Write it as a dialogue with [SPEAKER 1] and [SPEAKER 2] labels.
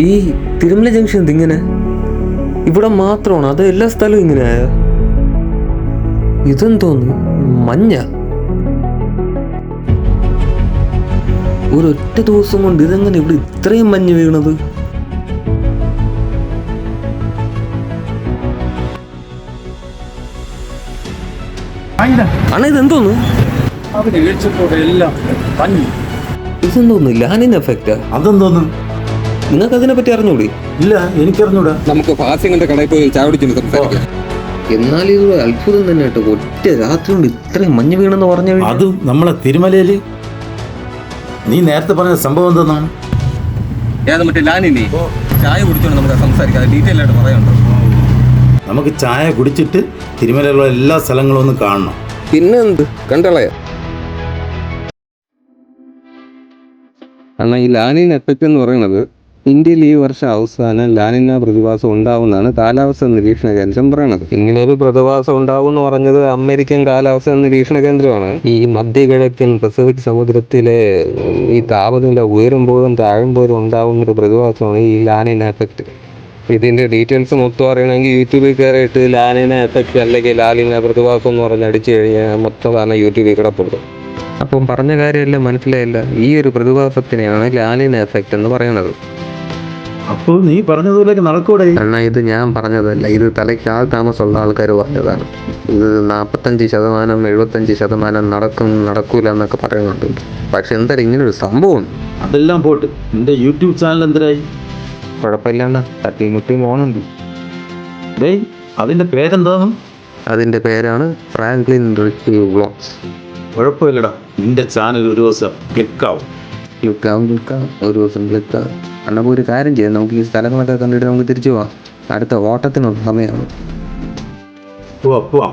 [SPEAKER 1] ഈ തിരുമല ജംഗ്ഷൻ ഇതിങ്ങനെ ഇവിടെ മാത്രമാണ്, അത് എല്ലാ സ്ഥലവും ഇങ്ങനെ ആയ? ഇതെന്തോന്ന് മഞ്ഞ? ഒരൊറ്റ ദിവസം കൊണ്ട് ഇതെങ്ങനെ ഇവിടെ ഇത്രയും മഞ്ഞ് വീണത്? അണ്ണാ ഇതെന്തോന്ന്? ഇതെന്തോന്ന് ലാനിൻ എഫക്റ്റാ?
[SPEAKER 2] അതെന്തോന്ന്?
[SPEAKER 1] നിങ്ങൾക്ക് അതിനെ പറ്റി അറിഞ്ഞൂടി?
[SPEAKER 2] ഇല്ല, എനിക്കറിഞ്ഞൂടാ.
[SPEAKER 3] നമുക്ക് ഫാസിങ്ങിന്റെ കടയിൽ പോയി ചായ കുടിച്ചിട്ട് സംസാരിക്കാം.
[SPEAKER 1] എന്നാൽ ഇത് അത്ഭുതം തന്നെ കേട്ടോ, ഒറ്റ രാത്രി കൊണ്ട് ഇത്രയും മഞ്ഞ് വീണെന്ന് പറഞ്ഞു.
[SPEAKER 2] അതും നമ്മളെ തിരുമലയില്. നീ നേരത്തെ പറഞ്ഞ സംഭവം എന്തെന്നാണ്?
[SPEAKER 3] മറ്റേ ലാനിനെ ചായ കുടിച്ചോണ്ട് നമുക്ക് സംസാരിക്കാം, ഡീറ്റെയിൽ ആയിട്ട് പറയാനുണ്ടോ?
[SPEAKER 2] നമുക്ക് ചായ കുടിച്ചിട്ട് തിരുമലയിലുള്ള എല്ലാ സ്ഥലങ്ങളും ഒന്ന് കാണണം.
[SPEAKER 3] പിന്നെ എന്ത് കണ്ടളയാ. എന്നാൽ ഈ ലാനിൻ എഫക്റ്റ് എന്ന് പറയുന്നത് ഇന്ത്യയിൽ ഈ വർഷം അവസാനം ലാനിന പ്രതിഭാസം ഉണ്ടാവുമെന്നാണ് കാലാവസ്ഥ നിരീക്ഷണ കേന്ദ്രം പറയുന്നത്. ഇങ്ങനെ ഒരു പ്രതിഭാസം ഉണ്ടാവും എന്ന് പറഞ്ഞത് അമേരിക്കൻ കാലാവസ്ഥ നിരീക്ഷണ കേന്ദ്രമാണ്. ഈ മധ്യകിഴക്കൻ പസഫിക് സമുദ്രത്തിലെ ഈ താപനില ഉയരുമ്പോഴും താഴുമ്പോഴും ഉണ്ടാവുന്ന ഒരു പ്രതിഭാസമാണ് ഈ ലാനിന എഫക്റ്റ്. ഇതിൻ്റെ ഡീറ്റെയിൽസ് മൊത്തം അറിയണമെങ്കിൽ യൂട്യൂബിൽ കയറിയിട്ട് ലാനിന എഫക്റ്റ് അല്ലെങ്കിൽ ലാലിന പ്രതിഭാസം എന്ന് പറഞ്ഞ് അടിച്ചു കഴിഞ്ഞാൽ മൊത്തം കാരണം യൂട്യൂബിൽ കിടപ്പുള്ളൂ. അപ്പം പറഞ്ഞ കാര്യമെല്ലാം മനസ്സിലായില്ല. ഈ ഒരു പ്രതിഭാസത്തിനെയാണ് ലാനിന എഫക്റ്റ് എന്ന് പറയുന്നത്.
[SPEAKER 2] അപ്പോൾ നീ പറഞ്ഞതുപോലെയൊക്കെ നടക്കൂടെ?
[SPEAKER 1] കാരണം ഇത് ഞാൻ പറഞ്ഞതല്ല, ഇത് തലയ്ക്ക് ആൾ താമസമുള്ള ആൾക്കാർ പറഞ്ഞതാണ്. ഇത് 45%, 75% നടക്കൂല എന്നൊക്കെ പറയുന്നുണ്ട്. പക്ഷെ എന്തായാലും ഇങ്ങനൊരു സംഭവം.
[SPEAKER 2] അതെല്ലാം പോട്ട്, നിന്റെ യൂട്യൂബ് ചാനൽ എന്തരായി?
[SPEAKER 1] കുഴപ്പമില്ലാണ്ട തട്ടിമുട്ടി പോകുന്നുണ്ട്.
[SPEAKER 2] അതിന്റെ പേരെന്താണ്?
[SPEAKER 1] അതിന്റെ പേരാണ് ഫ്രാങ്ക്ലിൻ റിച്ച് വ്ളോഗ്സ്.
[SPEAKER 2] കുഴപ്പമില്ലടാ, നിന്റെ ചാനൽ ഒരു ദിവസം ക്ലിക്കാവും.
[SPEAKER 1] ഒരു ദിവസം ക്ലിക്കാവും. അന്നപ്പോൾ ഒരു കാര്യം ചെയ്യാം, നമുക്ക് ഈ സ്ഥലങ്ങളൊക്കെ കണ്ടിട്ട് നമുക്ക് തിരിച്ചു പോവാം. അടുത്ത ഓട്ടത്തിനുള്ള സമയമാണ്.
[SPEAKER 2] പോവാം.